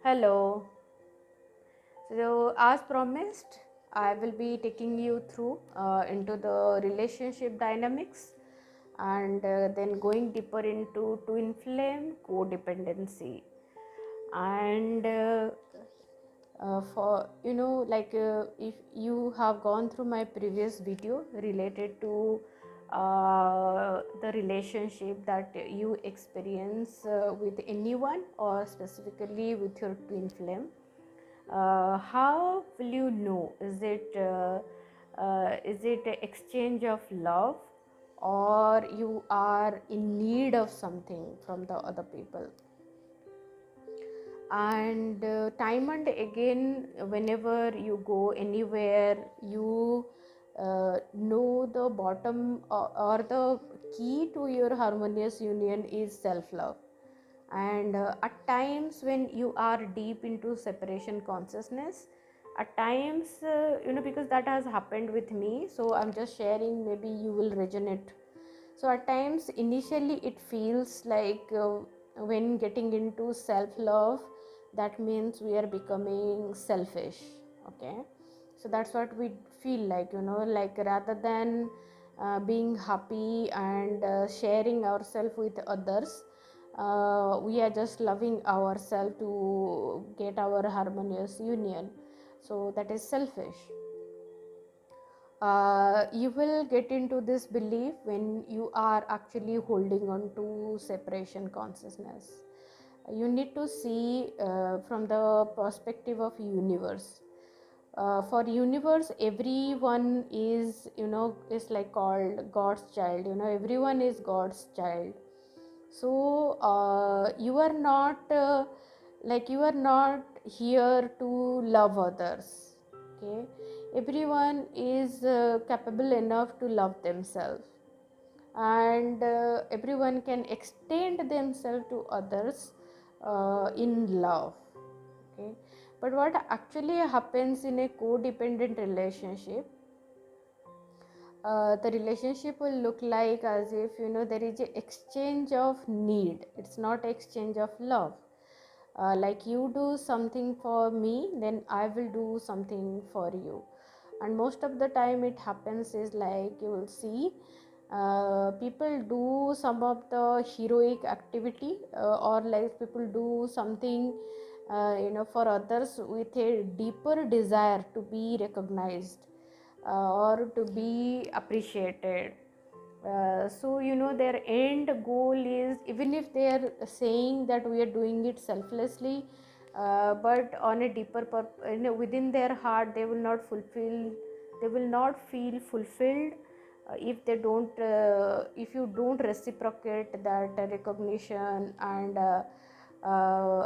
Hello. So, as promised, I will be taking you through into the relationship dynamics and then going deeper into twin flame codependency. And for if you have gone through my previous video related to the relationship that you experience with anyone or specifically with your twin flame, how will you know, is it an exchange of love, or you are in need of something from the other people? And time and again, whenever you go anywhere, you know the bottom, or the key to your harmonious union is self love. And at times when you are deep into separation consciousness, at times, because that has happened with me, so I'm just sharing, maybe you will resonate. So at times initially it feels like, when getting into self love, that means we are becoming selfish. Okay, so that's what we feel like, like rather than being happy and sharing ourselves with others, we are just loving ourselves to get our harmonious union. So that is selfish. You will get into this belief when you are actually holding on to separation consciousness. You need to see from the perspective of universe. For universe, everyone is, is like called God's child. Everyone is God's child. So you are not you are not here to love others. Okay, everyone is capable enough to love themselves, and everyone can extend themselves to others in love. Okay, but what actually happens in a codependent relationship, the relationship will look like as if, there is a exchange of need. It's not exchange of love. Like you do something for me, then I will do something for you. And most of the time it happens is like, you will see people do some of the heroic activity, or like people do something for others with a deeper desire to be recognized, or to be appreciated. So their end goal is, even if they are saying that we are doing it selflessly, but on a deeper within their heart, they will not feel fulfilled if they don't, if you don't reciprocate that recognition and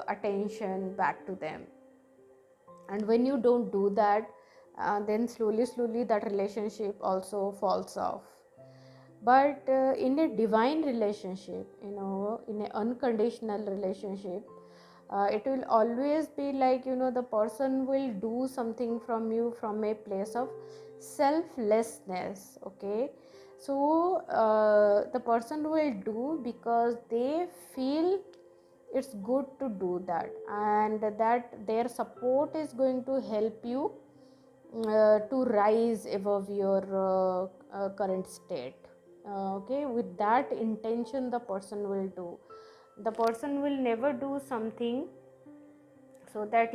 attention back to them. And when you don't do that, then slowly that relationship also falls off. But in a divine relationship, in an unconditional relationship, it will always be like, the person will do something from you from a place of selflessness. Okay, so the person will do because they feel it's good to do that, and that their support is going to help you to rise above your current state. Okay, with that intention the person will do. The person will never do something so that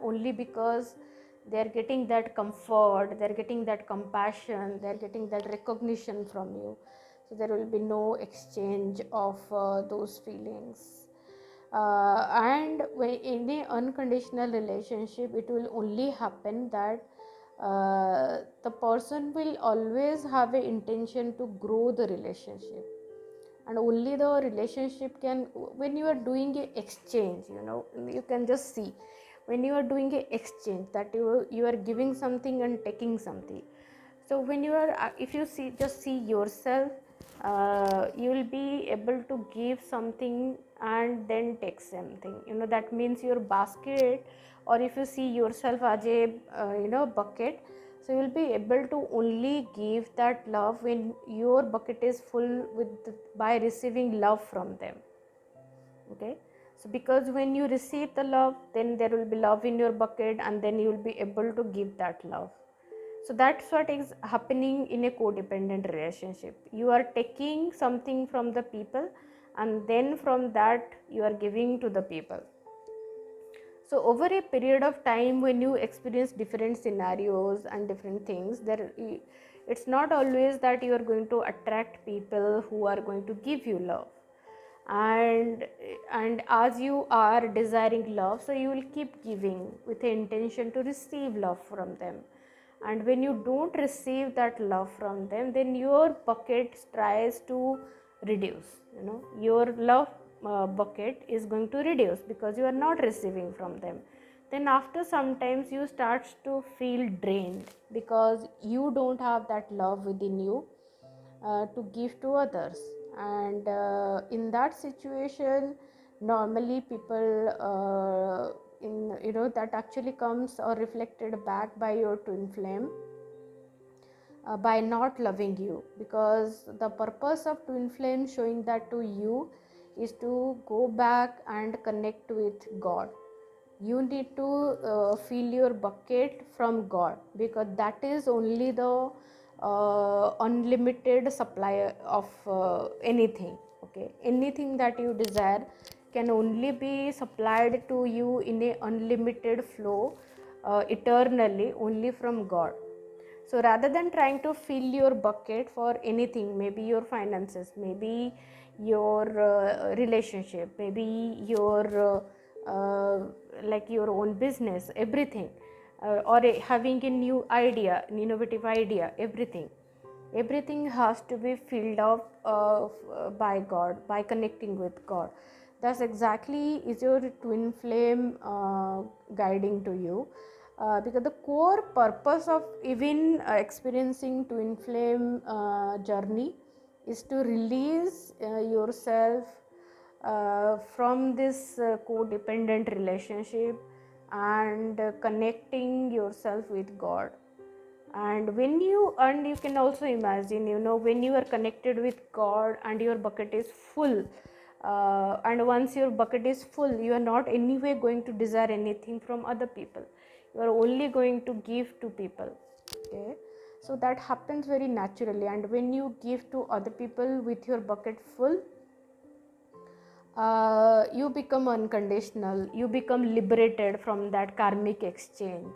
only because they are getting that comfort, they are getting that compassion, they are getting that recognition from you. So there will be no exchange of those feelings. And when in a unconditional relationship, it will only happen that the person will always have an intention to grow the relationship, and only the relationship can, when you are doing a exchange, you can just see, when you are doing a exchange, that you are giving something and taking something. So when you are, if you see, just see yourself, you will be able to give something and then take something. That means your basket, or if you see yourself as a bucket, so you will be able to only give that love when your bucket is full with by receiving love from them. Okay, So because when you receive the love, then there will be love in your bucket, and then you will be able to give that love. So that's what is happening in a codependent relationship. You are taking something from the people, and then from that you are giving to the people. So over a period of time, when you experience different scenarios and different things, it's not always that you are going to attract people who are going to give you love. And as you are desiring love, so you will keep giving with the intention to receive love from them. And when you don't receive that love from them, then your bucket tries to reduce. Your love bucket is going to reduce because you are not receiving from them. Then after sometimes you start to feel drained because you don't have that love within you to give to others. And in that situation, normally people that actually comes or reflected back by your twin flame by not loving you, because the purpose of twin flame showing that to you is to go back and connect with God. You need to fill your bucket from God, because that is only the unlimited supply of anything. Okay, anything that you desire can only be supplied to you in a unlimited flow eternally, only from God. So rather than trying to fill your bucket for anything, maybe your finances, maybe your relationship, maybe your like your own business, everything, or having a new idea, an innovative idea, everything has to be filled up by God, by connecting with God. That's exactly is your twin flame guiding to you. Because the core purpose of even experiencing twin flame journey is to release yourself from this codependent relationship, and connecting yourself with God. And you can also imagine, when you are connected with God and your bucket is full, and once your bucket is full, you are not anyway going to desire anything from other people. You are only going to give to people. Okay, so that happens very naturally. And when you give to other people with your bucket full, you become unconditional, you become liberated from that karmic exchange,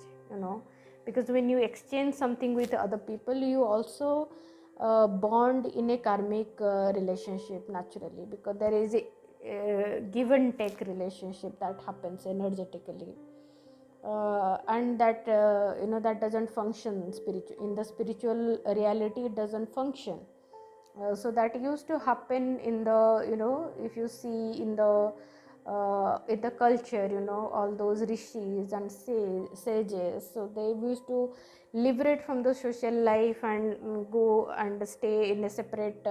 because when you exchange something with other people, you also bond in a karmic relationship naturally, because there is a give and take relationship that happens energetically. And that that doesn't function in the spiritual reality, it doesn't function. So that used to happen in the, if you see in the culture, all those rishis and sages, so they used to liberate from the social life and go and stay in a separate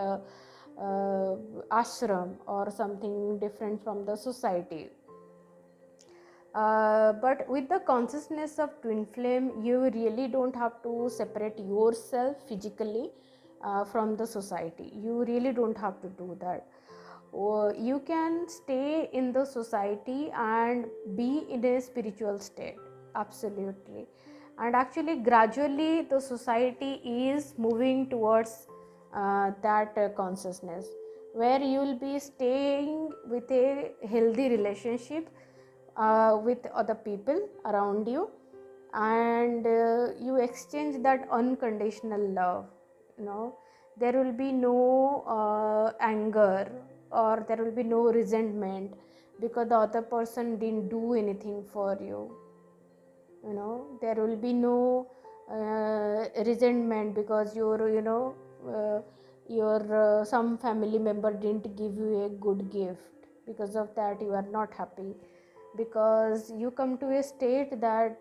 ashram or something different from the society. But with the consciousness of twin flame, you really don't have to separate yourself physically from the society. You really don't have to do that. You can stay in the society and be in a spiritual state, absolutely. And actually gradually the society is moving towards that consciousness, where you will be staying with a healthy relationship with other people around you, and you exchange that unconditional love. There will be no anger, or there will be no resentment because the other person didn't do anything for you. There will be no resentment because your some family member didn't give you a good gift. Because of that you are not happy, because you come to a state that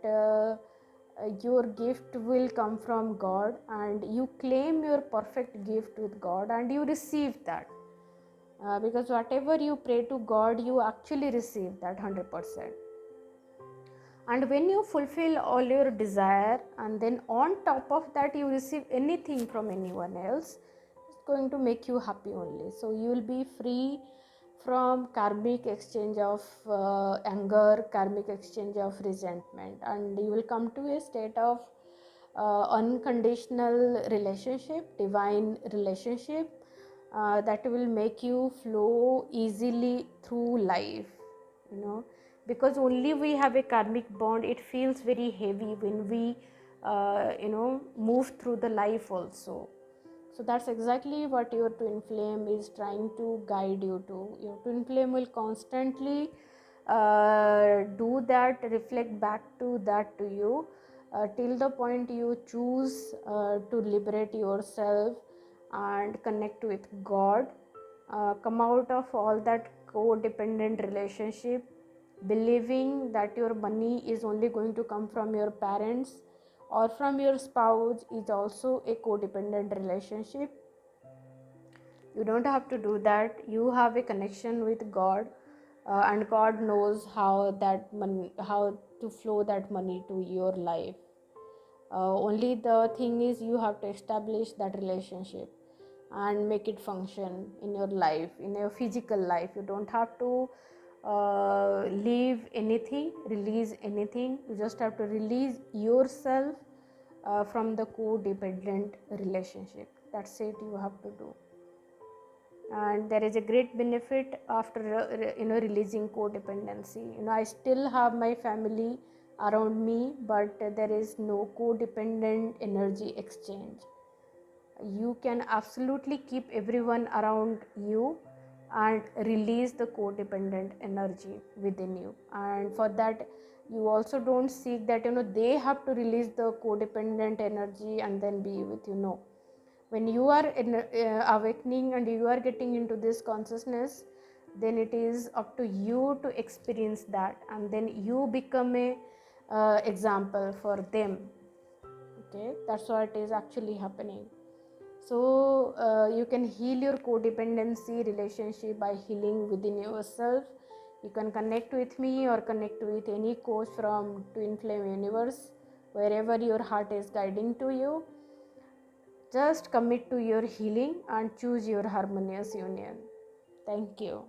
your gift will come from God, and you claim your perfect gift with God and you receive that. Because whatever you pray to God, you actually receive that 100%. And when you fulfill all your desire, and then on top of that you receive anything from anyone else, it's going to make you happy only. So you will be free from karmic exchange of anger, karmic exchange of resentment, and you will come to a state of unconditional relationship, divine relationship, that will make you flow easily through life, you know, because only we have a karmic bond, it feels very heavy when we move through the life also. So that's exactly what your twin flame is trying to guide you to. Your twin flame will constantly do that, reflect back to that to you, till the point you choose to liberate yourself and connect with God, come out of all that codependent relationship, believing that your money is only going to come from your parents or from your spouse is also a codependent relationship. You don't have to do that. You have a connection with God, and God knows how to flow that money to your life. Only the thing is, you have to establish that relationship and make it function in your life, in your physical life. You don't have to leave anything, release anything. You just have to release yourself from the codependent relationship. That's it, you have to do. And there is a great benefit after releasing codependency. I still have my family around me, but there is no codependent energy exchange. You can absolutely keep everyone around you and release the codependent energy within you, and for that you also don't seek that they have to release the codependent energy and then be with you. No, when you are awakening and you are getting into this consciousness, then it is up to you to experience that, and then you become a example for them. Okay, that's what is actually happening. So you can heal your codependency relationship by healing within yourself. You can connect with me or connect with any coach from Twin Flame Universe, wherever your heart is guiding to you. Just commit to your healing and choose your harmonious union. Thank you.